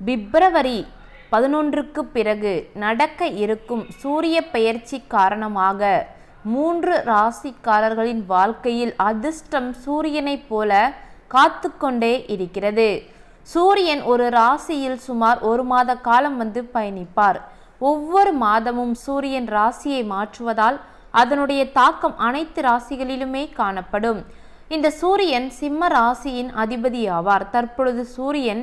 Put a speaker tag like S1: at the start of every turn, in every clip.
S1: பிப்ரவரி 11க்கு பிறகு நடக்க இருக்கும் சூரிய பெயர்ச்சி காரணமாக 3 ராசிக்காரர்களின் வாழ்க்கையில் அதிர்ஷ்டம் சூரியனைப் போல காத்து கொண்டே இருக்கிறது. சூரியன் ஒரு ராசியில் சுமார் 1 மாத காலம் பயணிப்பார். ஒவ்வொரு மாதமும் சூரியன் ராசியை மாற்றுவதால் அதனுடைய தாக்கம் அனைத்து ராசிகளிலுமே காணப்படும். இந்த சூரியன் சிம்ம ராசியின் அதிபதி ஆவார். தற்பொழுது சூரியன்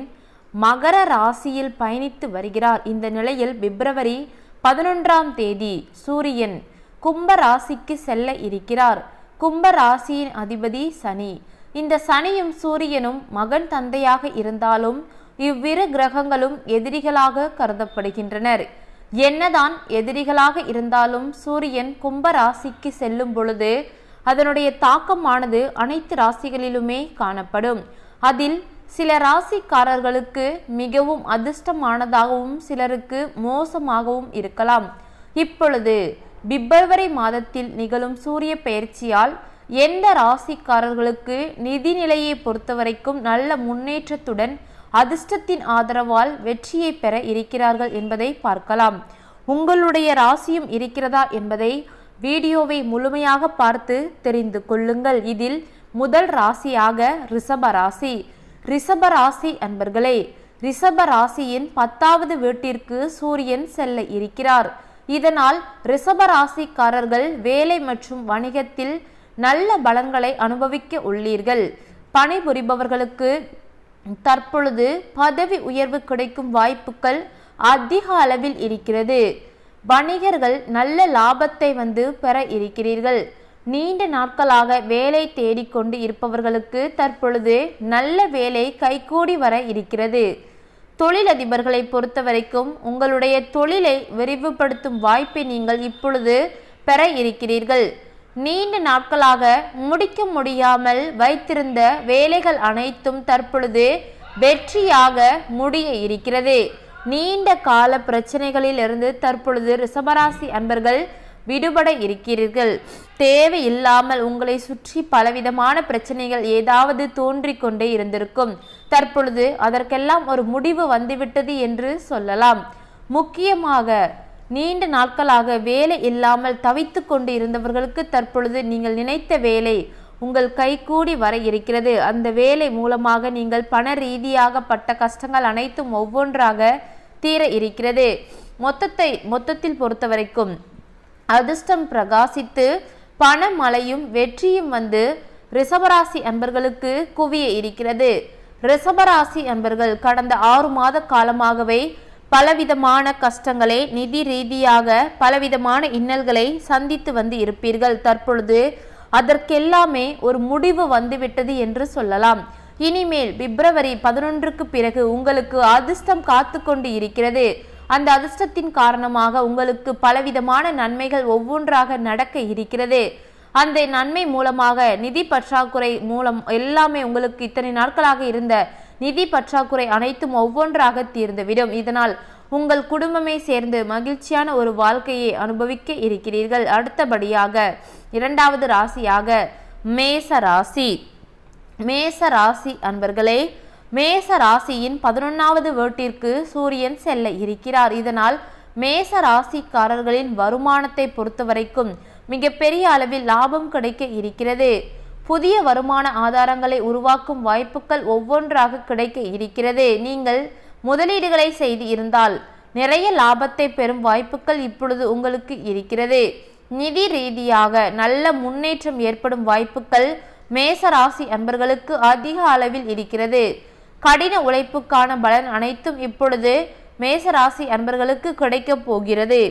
S1: மகர ராசியில் பயணித்து வருகிறார். இந்த நிலையில் பிப்ரவரி 11ஆம் தேதி சூரியன் கும்ப ராசிக்கு செல்ல இருக்கிறார். கும்ப ராசியின் அதிபதி சனி. இந்த சனியும் சூரியனும் மகன் தந்தையாக இருந்தாலும் இவ்விரு கிரகங்களும் எதிரிகளாக கருதப்படுகின்றனர். என்னதான் எதிரிகளாக இருந்தாலும் சூரியன் கும்ப ராசிக்கு செல்லும் பொழுது அதனுடைய தாக்கமானது அனைத்து ராசிகளிலுமே காணப்படும். அதில் சில ராசிக்காரர்களுக்கு மிகவும் அதிர்ஷ்டமானதாகவும் சிலருக்கு மோசமாகவும் இருக்கலாம். இப்பொழுது பிப்ரவரி மாதத்தில் நிகழும் சூரிய பெயர்ச்சியால் எந்த ராசிக்காரர்களுக்கு நிதி நிலையை பொறுத்தவரைக்கும் நல்ல முன்னேற்றத்துடன் அதிர்ஷ்டத்தின் ஆதரவால் வெற்றியை பெற இருக்கிறார்கள் என்பதை பார்க்கலாம். உங்களுடைய ராசியும் இருக்கிறதா என்பதை வீடியோவை முழுமையாக பார்த்து தெரிந்து கொள்ளுங்கள். இதில் முதல் ராசியாக ரிஷப ராசி. ரிஷப ராசி அன்பர்களே, ரிஷப ராசியின் 10வது வீட்டிற்கு சூரியன் செல்ல இருக்கிறார். இதனால் ரிஷப ராசிக்காரர்கள் வேலை மற்றும் வணிகத்தில் நல்ல பலன்களை அனுபவிக்க உள்ளீர்கள். பணிபுரிபவர்களுக்கு தற்பொழுது பதவி உயர்வு கிடைக்கும் வாய்ப்புகள் அதிக அளவில் இருக்கிறது. வணிகர்கள் நல்ல லாபத்தை பெற இருக்கிறீர்கள். நீண்ட நாட்களாக வேலை தேடிக்கொண்டு இருப்பவர்களுக்கு தற்பொழுது நல்ல வேலை கைகூடி வர இருக்கிறது. தொழிலதிபர்களை பொறுத்தவரைக்கும் உங்களுடைய தொழிலை விரிவுபடுத்தும் வாய்ப்பை நீங்கள் இப்பொழுது பெற இருக்கிறீர்கள். நீண்ட நாட்களாக முடிக்க முடியாமல் வைத்திருந்த வேலைகள் அனைத்தும் தற்பொழுது வெற்றியாக முடிய இருக்கிறது. நீண்ட கால பிரச்சனைகளில் இருந்து தற்பொழுது ரிஷபராசி அன்பர்கள் விடுபட இருக்கிறீர்கள். தேவையில்லாமல் உங்களை சுற்றி பலவிதமான பிரச்சனைகள் ஏதாவது தோன்றிக் கொண்டே இருந்திருக்கும். தற்பொழுது அதற்கெல்லாம் ஒரு முடிவு வந்துவிட்டது என்று சொல்லலாம். முக்கியமாக நீண்ட நாட்களாக வேலை இல்லாமல் தவித்து கொண்டு இருந்தவர்களுக்கு தற்பொழுது நீங்கள் நினைத்த வேலை உங்கள் கைகூடி வர இருக்கிறது. அந்த வேலை மூலமாக நீங்கள் பண ரீதியாக பட்ட கஷ்டங்கள் அனைத்தும் ஒவ்வொன்றாக தீர இருக்கிறது. மொத்தத்தில் பொறுத்தவரைக்கும் அதிர்ஷ்டம் பிரகாசித்து பண மழையும் வெற்றியும் ரிஷபராசி அன்பர்களுக்கு குவிய இருக்கிறது. ரிஷபராசி அன்பர்கள் கடந்த 6 மாத காலமாகவே பலவிதமான கஷ்டங்களை நிதி ரீதியாக பலவிதமான இன்னல்களை சந்தித்து இருப்பீர்கள். தற்பொழுது அதற்கெல்லாமே ஒரு முடிவு வந்துவிட்டது என்று சொல்லலாம். இனிமேல் பிப்ரவரி 11க்கு பிறகு உங்களுக்கு அதிர்ஷ்டம் காத்து கொண்டு இருக்கிறது. அந்த அதிர்ஷ்டத்தின் காரணமாக உங்களுக்கு பலவிதமான நன்மைகள் ஒவ்வொன்றாக நடக்க இருக்கிறது. அந்த நன்மை மூலமாக நிதி பற்றாக்குறை மூலம் எல்லாமே உங்களுக்கு இத்தனை நாட்களாக இருந்த நிதி பற்றாக்குறை அனைத்தும் ஒவ்வொன்றாக தீர்ந்துவிடும். இதனால் உங்கள் குடும்பமே சேர்ந்து மகிழ்ச்சியான ஒரு வாழ்க்கையை அனுபவிக்க இருக்கிறீர்கள். அடுத்தபடியாக 2வது ராசியாக மேச ராசி. மேச ராசி அன்பர்களே, மேச ராசியின் 11வது வீட்டிற்கு சூரியன் செல்ல இருக்கிறார். இதனால் மேச ராசிக்காரர்களின் வருமானத்தை பொறுத்தவரைக்கும் மிகப்பெரிய அளவில் லாபம் கிடைக்க இருக்கிறது. புதிய வருமான ஆதாரங்களை உருவாக்கும் வாய்ப்புகள் ஒவ்வொன்றாக கிடைக்க இருக்கிறது. நீங்கள் முதலீடுகளை செய்து இருந்தால் நிறைய லாபத்தை பெறும் வாய்ப்புகள் இப்பொழுது உங்களுக்கு இருக்கிறது. நிதி ரீதியாக நல்ல முன்னேற்றம் ஏற்படும் வாய்ப்புகள் மேச ராசி அன்பர்களுக்கு அதிக அளவில் இருக்கிறது. கடின உழைப்புக்கான பலன் அனைத்தும் இப்பொழுது மேச ராசி அன்பர்களுக்கு கிடைக்க போகிறது.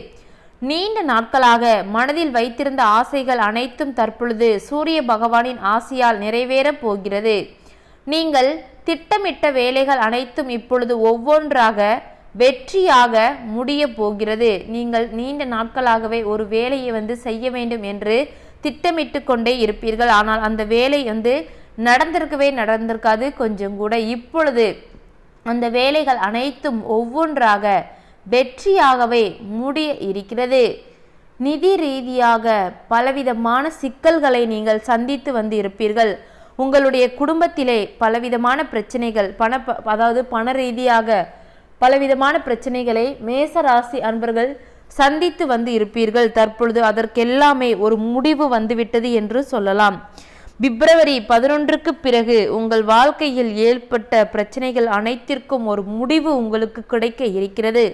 S1: நீண்ட நாட்களாக மனதில் வைத்திருந்த ஆசைகள் அனைத்தும் தற்பொழுது சூரிய பகவானின் ஆசையால் நிறைவேறப் போகிறது. நீங்கள் திட்டமிட்ட வேலைகள் அனைத்தும் இப்பொழுது ஒவ்வொன்றாக வெற்றியாக முடிய போகிறது. நீங்கள் நீண்ட நாட்களாகவே ஒரு வேலையை செய்ய வேண்டும் என்று திட்டமிட்டு கொண்டே இருப்பீர்கள். ஆனால் அந்த வேலை நடந்திருக்காது கொஞ்சம் கூட. இப்பொழுது அந்த வேலைகள் அனைத்தும் ஒவ்வொன்றாக வெற்றியாகவே முடிய இருக்கிறது. நிதி ரீதியாக பலவிதமான சிக்கல்களை நீங்கள் சந்தித்து இருப்பீர்கள். உங்களுடைய குடும்பத்திலே பலவிதமான பிரச்சனைகள் பண ரீதியாக பலவிதமான பிரச்சனைகளை மேச ராசி அன்பர்கள் சந்தித்து வந்து இருப்பீர்கள். தற்பொழுது அதற்கெல்லாமே ஒரு முடிவு வந்துவிட்டது என்று சொல்லலாம். பிப்ரவரி 11க்கு பிறகு உங்கள் வாழ்க்கையில் ஏற்பட்ட பிரச்சனைகள் அனைத்திற்கும் ஒரு முடிவு உங்களுக்கு கிடைக்க இருக்கிறது.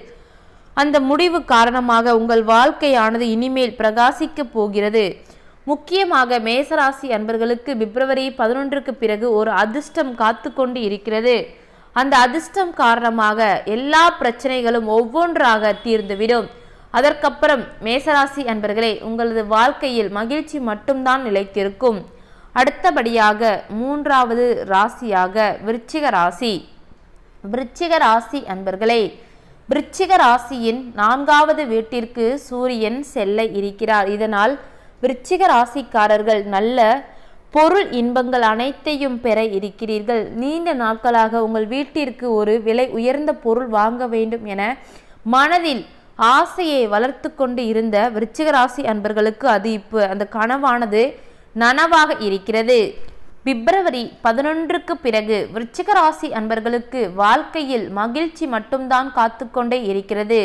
S1: அந்த முடிவு காரணமாக உங்கள் வாழ்க்கையானது இனிமேல் பிரகாசிக்க போகிறது. முக்கியமாக மேசராசி அன்பர்களுக்கு பிப்ரவரி 11க்கு பிறகு ஒரு அதிர்ஷ்டம் காத்து கொண்டு இருக்கிறது. அந்த அதிர்ஷ்டம் காரணமாக எல்லா பிரச்சனைகளும் ஒவ்வொன்றாக தீர்ந்துவிடும். அதற்கப்புறம் மேசராசி அன்பர்களே, உங்களது வாழ்க்கையில் மகிழ்ச்சி மட்டும்தான் நிலைத்திருக்கும். அடுத்தபடியாக 3வது ராசியாக விருச்சிக ராசி. விருச்சிக ராசி அன்பர்களே, விருச்சிக ராசியின் 4வது வீட்டிற்கு சூரியன் செல்ல இருக்கிறார். இதனால் விருச்சிக ராசிக்காரர்கள் நல்ல பொருள் இன்பங்கள் அனைத்தையும் பெற இருக்கிறீர்கள். நீண்ட நாட்களாக உங்கள் வீட்டிற்கு ஒரு விலை உயர்ந்த பொருள் வாங்க வேண்டும் என மனதில் ஆசையை வளர்த்து கொண்டு இருந்த விருச்சிக ராசி அன்பர்களுக்கு அது இப்போ அந்த கனவானது நனவாக இருக்கிறது. பிப்ரவரி 11க்கு பிறகு விருச்சிக ராசி அன்பர்களுக்கு வாழ்க்கையில் மகிழ்ச்சி மட்டும்தான் காத்து கொண்டே இருக்கிறது.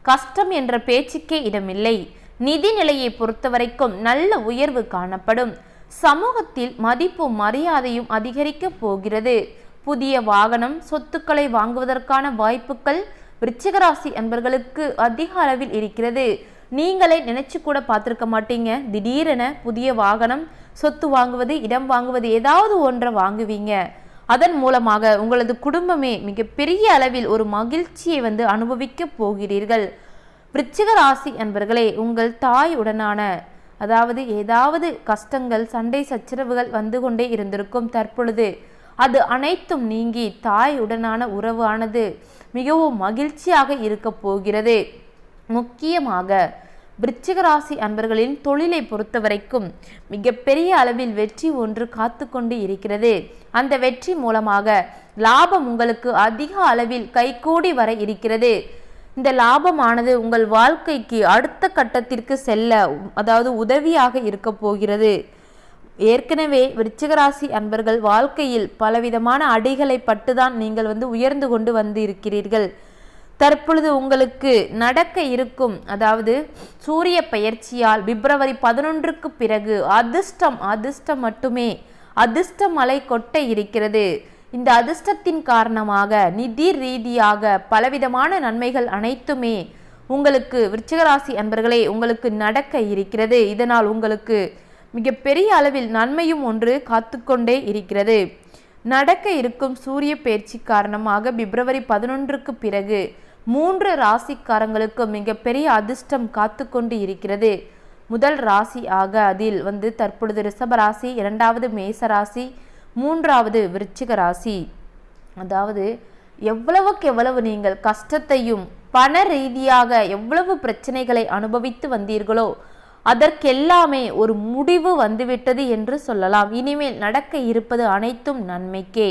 S1: கஷ்டம் என்ற பேச்சுக்கே இடமில்லை. நிதி நிலையை பொறுத்தவரைக்கும் நல்ல உயர்வு காணப்படும். சமூகத்தில் மதிப்பும் மரியாதையும் அதிகரிக்க போகிறது. புதிய வாகனம், சொத்துக்களை வாங்குவதற்கான வாய்ப்புகள் விருச்சிக ராசி அன்பர்களுக்கு அதிக அளவில் இருக்கிறது. நீங்களே நினைச்சு கூட பார்த்துருக்க மாட்டீங்க, திடீரென புதிய வாகனம், சொத்து வாங்குவது, இடம் வாங்குவது, ஏதாவது ஒன்றை வாங்குவீங்க. அதன் மூலமாக உங்களது குடும்பமே மிகப்பெரிய அளவில் ஒரு மகிழ்ச்சியை அனுபவிக்க போகிறீர்கள். விருச்சிக ராசி அன்பர்களே, உங்கள் தாய் உடனான அதாவது ஏதாவது கஷ்டங்கள், சண்டை சச்சரவுகள் வந்து கொண்டே இருந்திருக்கும். தற்பொழுது அது அனைத்தும் நீங்கி தாய் உடனான உறவு ஆனது மிகவும் மகிழ்ச்சியாக இருக்க போகிறது. முக்கியமாக விருச்சிக ராசி அன்பர்களின் தொழிலை பொறுத்த வரைக்கும் மிகப்பெரிய அளவில் வெற்றி ஒன்று காத்து கொண்டு இருக்கிறது. அந்த வெற்றி மூலமாக லாபம் உங்களுக்கு அதிக அளவில் கைகூடி வர இருக்கிறது. இந்த லாபமானது உங்கள் வாழ்க்கைக்கு அடுத்த கட்டத்திற்கு செல்ல அதாவது உதவியாக இருக்க போகிறது. ஏற்கனவே விருச்சிக ராசி அன்பர்கள் வாழ்க்கையில் பலவிதமான அடிகளை பட்டுதான் நீங்கள் உயர்ந்து கொண்டு வந்து இருக்கிறீர்கள். தற்பொழுது உங்களுக்கு நடக்க இருக்கும் அதாவது சூரிய பெயர்ச்சியால் பிப்ரவரி 11க்கு பிறகு அதிர்ஷ்டம் மட்டுமே அதிர்ஷ்ட மலை கொட்ட இருக்கிறது. இந்த அதிர்ஷ்டத்தின் காரணமாக நிதி ரீதியாக பலவிதமான நன்மைகள் அனைத்துமே உங்களுக்கு விருச்சிக ராசி அன்பர்களே உங்களுக்கு நடக்க இருக்கிறது. இதனால் உங்களுக்கு மிகப்பெரிய அளவில் நன்மையும் ஒன்று காத்துக்கொண்டே இருக்கிறது. நடக்க இருக்கும் சூரிய பெயர்ச்சி காரணமாக பிப்ரவரி 11க்கு பிறகு 3 ராசிக்காரங்களுக்கு மிகப்பெரிய அதிர்ஷ்டம் காத்து கொண்டு இருக்கிறது. முதல் ராசி ஆக அதில் தற்பொழுது ரிஷப ராசி, 2வது மேச ராசி, 3வது விருச்சிக ராசி. அதாவது எவ்வளவுக்கு எவ்வளவு நீங்கள் கஷ்டத்தையும் பண ரீதியாக எவ்வளவு பிரச்சனைகளை அனுபவித்து வந்தீர்களோ அதற்கெல்லாமே ஒரு முடிவு வந்துவிட்டது என்று சொல்லலாம். இனிமேல் நடக்க இருப்பது அனைத்தும் நன்மைக்கே.